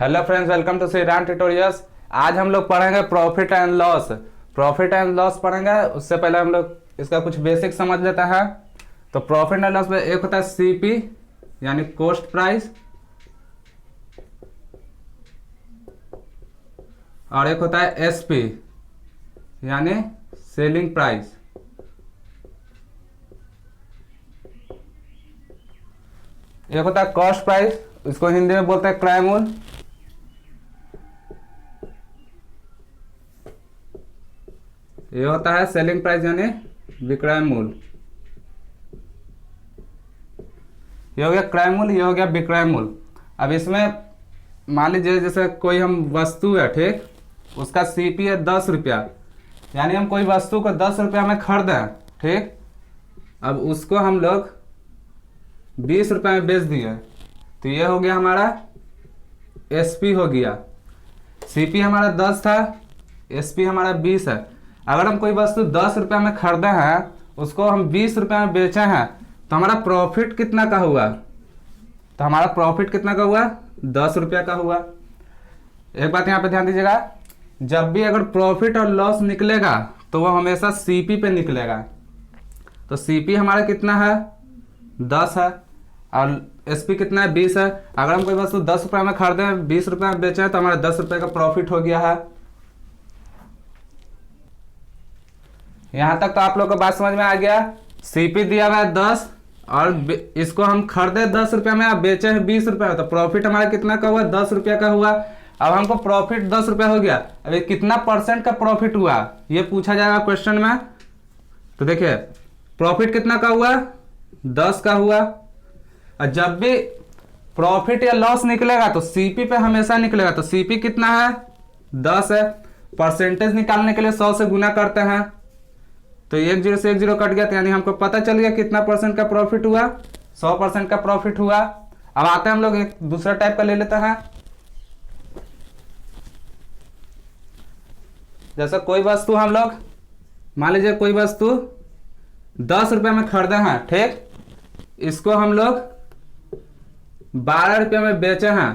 Hello friends, welcome to Shriram tutorials. आज हम लोग पढ़ेंगे profit and loss. Profit and loss पढ़ेंगे, उससे पहले हम लोग इसका कुछ बेसिक समझ लेते हैं। तो प्रॉफिट एंड लॉस में एक होता है सीपी यानी कॉस्ट प्राइस, और एक होता है एसपी यानी सेलिंग प्राइस। एक होता है कॉस्ट प्राइस, इसको हिंदी में बोलते हैं क्रय मूल्य। ये होता है सेलिंग प्राइस यानी विक्रय मूल्य। ये हो गया क्रय मूल्य, ये हो गया विक्रय मूल्य। अब इसमें मान लीजिए जैसे कोई हम वस्तु है, ठीक, उसका सीपी है 10 रुपया, यानी हम कोई वस्तु को 10 रुपया में खरीदें, ठीक। अब उसको हम लोग 20 रुपये में बेच दिए, तो ये हो गया हमारा एसपी हो गया। सीपी हमारा 10 था, एसपी हमारा 20 है। अगर हम कोई वस्तु 10 रुपये में खरीदे हैं, उसको हम 20 रुपये में बेचे हैं, तो हमारा प्रॉफिट कितना का हुआ? तो हमारा प्रॉफिट कितना का हुआ? 10 रुपया का हुआ। एक बात यहाँ पे ध्यान दीजिएगा, जब भी अगर प्रॉफिट और लॉस निकलेगा तो वो हमेशा सीपी पे निकलेगा। तो सीपी हमारा कितना है? 10 है, और एसपी कितना है? 20 है। अगर हम कोई वस्तु 10 रुपये में खरीदे, 20 रुपये में बेचे तो हमारा 10 रुपये का प्रॉफिट हो गया है। यहां तक तो आप लोग को बात समझ में आ गया। सीपी दिया हुआ है 10 और इसको हम खरीदे 10 रुपये में, बेचे हैं 20 रुपये में, तो प्रॉफिट हमारा कितना का हुआ? 10 रुपये का हुआ। अब हमको प्रॉफिट 10 रुपये हो गया, अभी कितना परसेंट का प्रॉफिट हुआ ये पूछा जाएगा क्वेश्चन में। तो देखिए प्रॉफिट कितना का हुआ? 10 का हुआ। और जब भी प्रॉफिट या लॉस निकलेगा तो सीपी पे हमेशा निकलेगा। तो सीपी कितना है? 10 है। परसेंटेज निकालने के लिए 100 से गुना करते हैं, तो 1 0 से 1 0 कट गया, तो यानी हमको पता चल गया कितना परसेंट का प्रॉफिट हुआ? 100% का प्रॉफिट हुआ। अब आते हैं हम लोग एक दूसरा टाइप का ले लेते हैं। जैसे कोई वस्तु हम लोग, मान लीजिए कोई वस्तु 10 रुपये में खरीदे हैं, ठीक, इसको हम लोग 12 रुपये में बेचे हैं,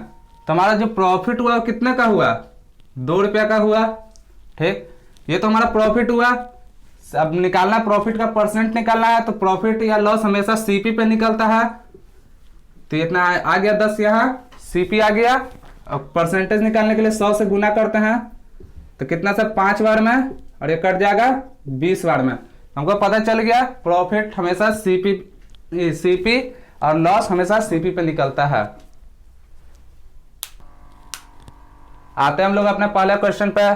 तो हमारा जो प्रॉफिट हुआ वो कितने का हुआ? 2 रुपया का हुआ, ठीक। ये तो हमारा प्रॉफिट हुआ। अब निकालना प्रॉफिट का परसेंट निकालना है, तो प्रॉफिट या लॉस हमेशा सीपी पे निकलता है। तो इतना आ गया 10, यहाँ सीपी आ गया। अब परसेंटेज निकालने के लिए 100 से गुना करते हैं, तो कितना से 5 बार में, और ये कट जाएगा 20 बार में। हमको पता चल गया प्रॉफिट हमेशा सीपी और लॉस हमेशा सीपी पे निकलता है। आते हैं हम लोग अपने पहले क्वेश्चन पे।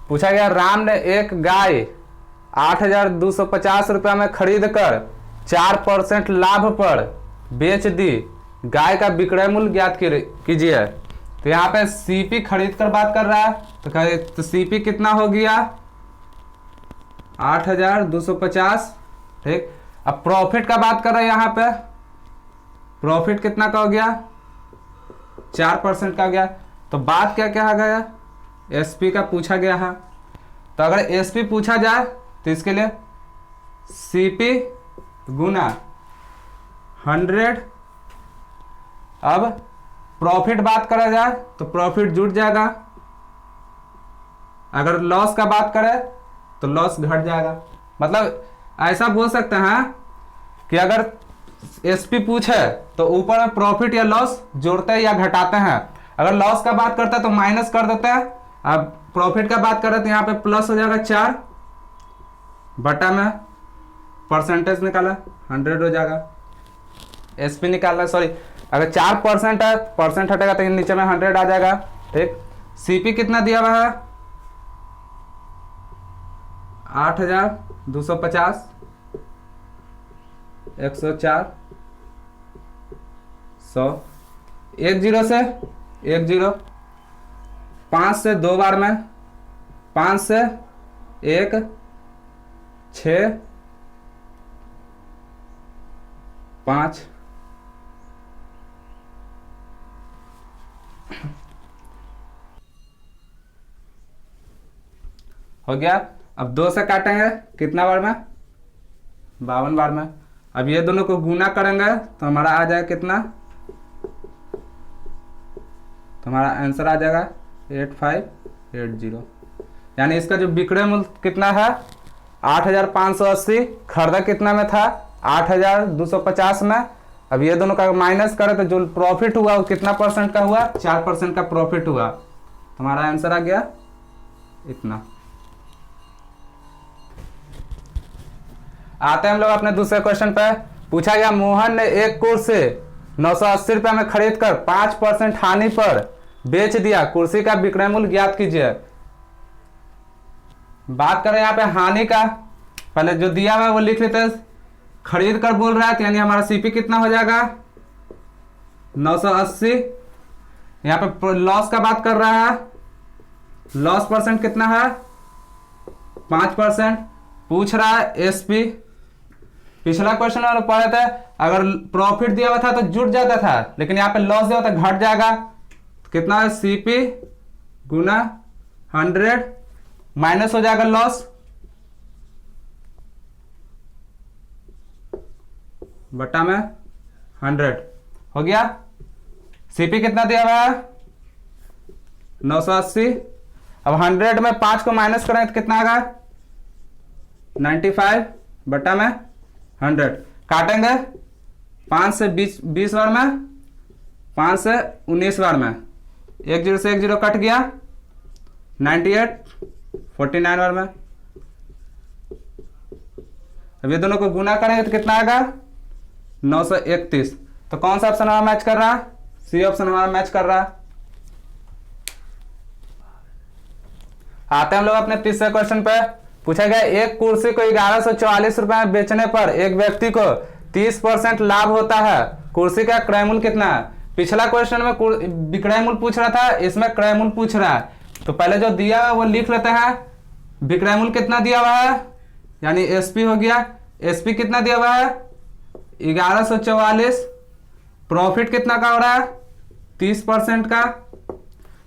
पूछा गया राम ने एक गाय 8,250 रुपया में खरीद कर 4% लाभ पर बेच दी, गाय का विक्रय मूल्य ज्ञात कीजिए। तो यहाँ पे सीपी खरीद कर बात कर रहा है, तो सीपी कितना हो गया? 8,250, ठीक। अब प्रॉफिट का बात कर रहा है, यहाँ पे प्रॉफिट कितना का हो गया? 4% का हो गया। तो बात क्या क्या आ गया? एसपी का पूछा गया है। तो अगर एसपी पूछा जाए तो इसके लिए सीपी गुना 100। अब प्रॉफिट बात करा जाए तो प्रॉफिट जुड़ जाएगा। अगर लॉस का बात करें तो लॉस घट जाएगा। मतलब ऐसा बोल सकते हैं कि अगर एसपी पूछे तो ऊपर में प्रॉफिट या लॉस जोड़ते हैं या घटाते हैं। अगर लॉस का बात करते हैं तो माइनस कर देते हैं। अब प्रॉफिट का बात करें तो यहाँ पे प्लस हो जाएगा 4 बटा में परसेंटेज निकाला 100 हो जाएगा। एसपी निकालना, सॉरी, अगर 4% है, परसेंट हटेगा तो नीचे में 100 आ जाएगा, ठीक। सीपी कितना दिया हुआ है? 8,250, 104, 100, 1 0 से 1 0, 5 से 2 बार में, 5 से 1, 6, 5, हो गया। अब 2 से काटेंगे कितना बार में? 52 बार में। अब ये दोनों को गुना करेंगे तो हमारा आ जाएगा कितना? तो हमारा आंसर आ जाएगा 8580। यानी इसका जो विक्रय मूल्य कितना है 8580, खरीदा कितना में था 8250 में। अब ये दोनों का माइनस करें तो जो प्रॉफिट हुआ वो कितना परसेंट का हुआ, 4% का प्रॉफिट हुआ। हमारा आंसर आ गया इतना। आते हैं हम लोग अपने दूसरे क्वेश्चन पे। पूछा गया मोहन ने एक कुर्सी 980 रुपये में खरीद कर 5% हानि पर बेच दिया, कुर्सी का विक्रय मूल्य ज्ञात कीजिए। बात करें यहाँ पे हानि का, पहले जो दिया हुआ है वो लिख लेते हैं। खरीद कर बोल रहा है तो यानी हमारा सीपी कितना हो जाएगा 980। यहाँ पे लॉस का बात कर रहा है, लॉस परसेंट कितना है 5%। पूछ रहा है एसपी। पिछला क्वेश्चन वाला पढ़े थे अगर प्रॉफिट दिया हुआ था तो जुट जाता था, लेकिन यहाँ पे लॉस दिया हुआ था घट जाएगा। तो कितना है सीपी गुना 100 माइनस हो जाएगा लॉस बटा में 100 हो गया। सीपी कितना दिया हुआ है 980। अब 100 में 5 को माइनस करें तो कितना आएगा 95 बटा में 100। काटेंगे 5 से 20 बार में, 5 से 19 बार में, 1 0 से 1 0 कट गया, 98 49 बार में। अब ये दोनों को गुना करेंगे तो कितना आएगा 931। तो कौन सा ऑप्शन हमारा मैच कर रहा है, सी ऑप्शन हमारा मैच कर रहा है। आते हैं हम लोग अपने तीसरे क्वेश्चन पे। पूछा गया एक कुर्सी को 1144 रुपए में बेचने पर एक व्यक्ति को 30% लाभ होता है, कुर्सी का क्रय मूल्य कितना है। पिछला क्वेश्चन में विक्रय मूल्य पूछ रहा था, इसमें क्रय मूल्य पूछ रहा है। तो पहले जो दिया है वो लिख लेते हैं। विक्रय मूल्य कितना दिया हुआ है यानी एसपी हो गया। एसपी कितना दिया हुआ है 1144। प्रॉफिट कितना का हो रहा है 30% का।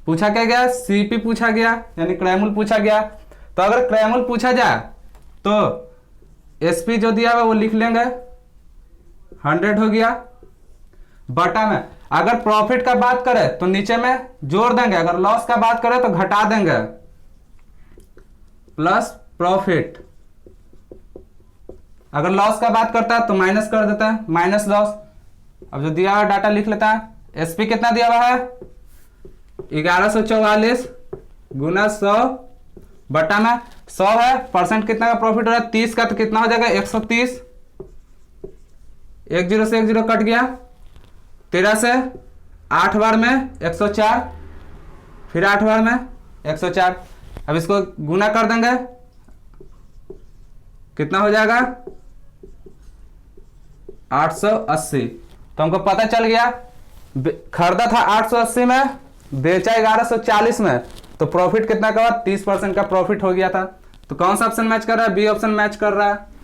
पूछा क्या गया सीपी पूछा गया यानी क्रय मूल्य पूछा गया। तो अगर क्रय मूल्य पूछा जाए तो एसपी जो दिया हुआ वो लिख लेंगे 100 हो गया बटा में। अगर प्रॉफिट का बात करें तो नीचे में जोड़ देंगे, अगर लॉस का बात करें तो घटा देंगे प्लस प्रॉफिट। अगर लॉस का बात करता है तो माइनस कर देता है माइनस लॉस। अब जो दिया हुआ डाटा लिख लेता है। एसपी कितना दिया हुआ है 1144 गुना 100 बटा में 100 है, परसेंट कितना का प्रॉफिट हो रहा है 30 का, तो कितना हो जाएगा 130। 1 0 से 1 0 कट गया, 13 से 8 बार में 104, फिर 8 बार में 104। अब इसको गुना कर देंगे कितना हो जाएगा 880। तो हमको पता चल गया खरीदा था 880 में, बेचा 1140 में, तो प्रॉफिट कितना का हुआ 30% का प्रॉफिट हो गया था। तो कौन सा ऑप्शन मैच कर रहा है, बी ऑप्शन मैच कर रहा है।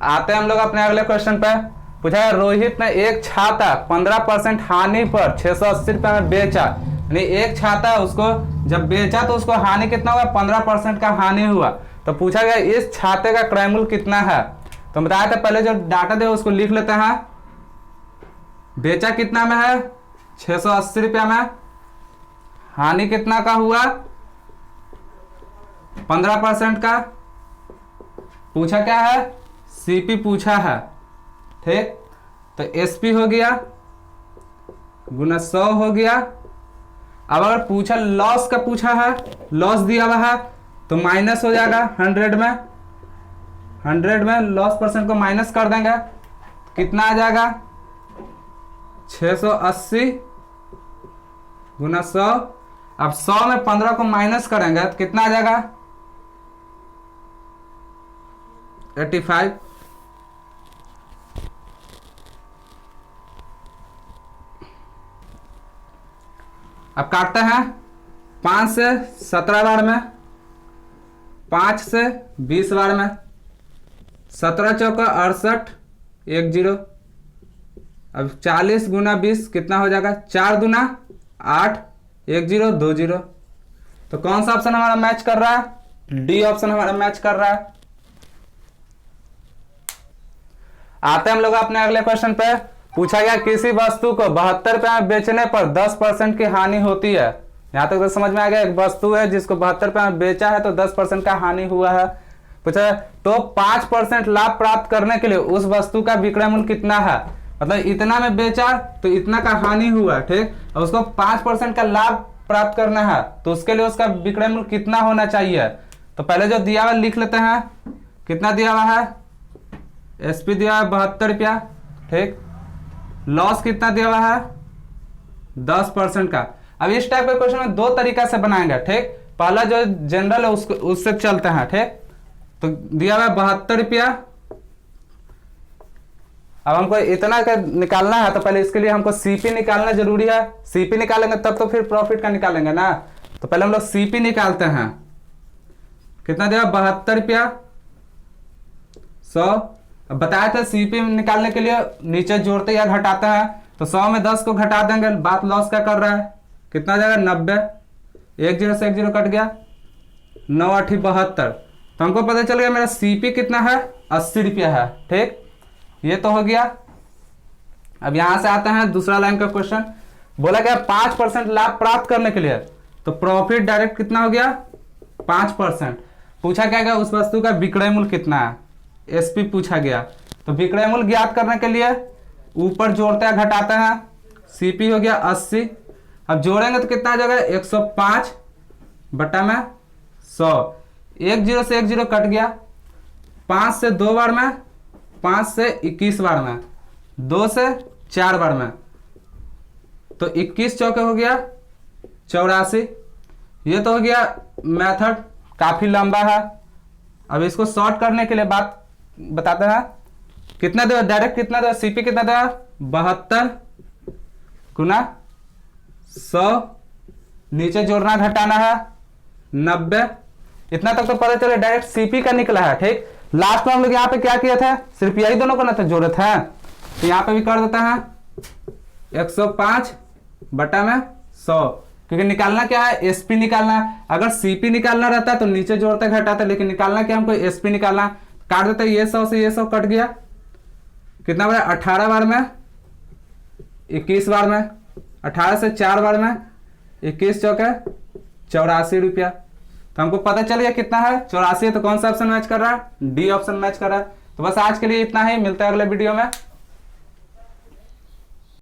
आते हैं हम लोग अपने अगले क्वेश्चन पे। पूछा है रोहित ने एक छाता 15% हानि पर 680 रुपए में बेचा, यानी एक छाता उसको जब बेचा तो उसको हानि कितना हुआ 15% का हानि हुआ। तो पूछा गया इस छाते का क्रय मूल्य कितना है। तो बताया था पहले जो डाटा दे उसको लिख लेते हैं। बेचा कितना में है 680 रुपया में, हानि कितना का हुआ 15% का। पूछा क्या है सीपी पूछा है, ठीक। तो एसपी हो गया गुना 100 हो गया। अब अगर पूछा लॉस का पूछा है, लॉस दिया हुआ है तो माइनस हो जाएगा 100 में। 100 में लॉस परसेंट को माइनस कर देंगे, कितना आ जाएगा 680 गुना 100। अब 100 में 15 को माइनस करेंगे तो कितना आ जाएगा 85। अब काटते हैं 5 से 17 बार में, 5 से 20 बार में, 17 चौका 68 1 0। अब 40 गुना 20 कितना हो जाएगा 4 दूना 8 1 0 2 0। तो कौन सा ऑप्शन हमारा मैच कर रहा है, डी ऑप्शन हमारा मैच कर रहा है। आते हैं हम लोग अपने अगले क्वेश्चन पे। पूछा गया किसी वस्तु को 72 रुपये में बेचने पर 10% की हानि होती है। यहाँ तक तो समझ में आ गया, एक वस्तु है जिसको 72 रुपये में बेचा है तो 10% का हानि हुआ है। पूछा तो 5% लाभ प्राप्त करने के लिए उस वस्तु का विक्रय मूल्य कितना है, मतलब इतना में बेचा तो इतना का हानि हुआ, ठीक, और उसको 5% का लाभ प्राप्त करना है तो उसके लिए उसका विक्रय मूल्य कितना होना चाहिए। तो पहले जो दिया हुआ लिख लेते हैं, कितना दिया हुआ है, एसपी दिया हुआ है 72 रुपया, ठीक, लॉस कितना दिया हुआ है 10% का। अब इस टाइप के क्वेश्चन में दो तरीका से बनाएंगे, ठीक, पहला जो जनरल है उससे चलते हैं, ठीक। तो दिया हुआ है 72 रुपया, अब हमको इतना का निकालना है तो पहले इसके लिए हमको सीपी निकालना जरूरी है। सीपी निकालेंगे तब तो फिर प्रॉफिट का निकालेंगे ना, तो पहले हम लोग सीपी निकालते हैं। कितना दिया 72 रुपया 100। अब बताया था सीपी निकालने के लिए नीचे जोड़ते या घटाते हैं, तो 100 में 10 को घटा देंगे, बात लॉस का कर रहा है, कितना जाएगा 90, 1 0 से 1 0 कट गया, 9 8 72। तो हमको पता चल गया मेरा सीपी कितना है 80 रुपया है, ठीक, ये तो हो गया। अब यहां से आते हैं दूसरा लाइन का क्वेश्चन, बोला गया 5% लाभ प्राप्त करने के लिए, तो प्रॉफिट डायरेक्ट कितना हो गया 5%। पूछा क्या गया उस वस्तु का विक्रय मूल्य कितना है, एसपी पूछा गया। तो विक्रय मूल्य ज्ञात करने के लिए ऊपर जोड़ते हैं घटाते हैं, सीपी हो गया 80। अब जोड़ेंगे तो कितना आ जाएगा 105 बटा में 100, 1 0 से 1 0 कट गया, 5 से 2 बार में, 5 से 21 बार में, 2 से 4 बार में, तो 21 चौके हो गया 84। ये तो हो गया मेथड, काफी लंबा है। अब इसको शॉर्ट करने के लिए बात बताते हैं, कितना दे डायरेक्ट, कितना दे सीपी कितना दे 72 गुना 100, नीचे जोड़ना घटाना है 90। इतना तक तो पता चले डायरेक्ट सीपी का निकला है, ठीक। लास्ट में हम लोग यहाँ पे क्या किए थे, सिर्फ यही दोनों को ना तो जोड़े थे, तो यहाँ पे भी कर देते हैं 105 बटा में 100, क्योंकि निकालना क्या है एसपी निकालना है। अगर सीपी निकालना रहता तो नीचे जोड़ते घटाते, लेकिन निकालना क्या हमको एसपी निकालना, काट देते, ये 100 से ये 100 कट गया, कितना बड़ा 18 बार में, 21 बार में, 18 से 4 बार में, 21 चौके 84 रुपया। तो हमको पता चल गया कितना है 84 है, तो कौन सा ऑप्शन मैच कर रहा है, डी ऑप्शन मैच कर रहा है। तो बस आज के लिए इतना ही, मिलता है अगले वीडियो में।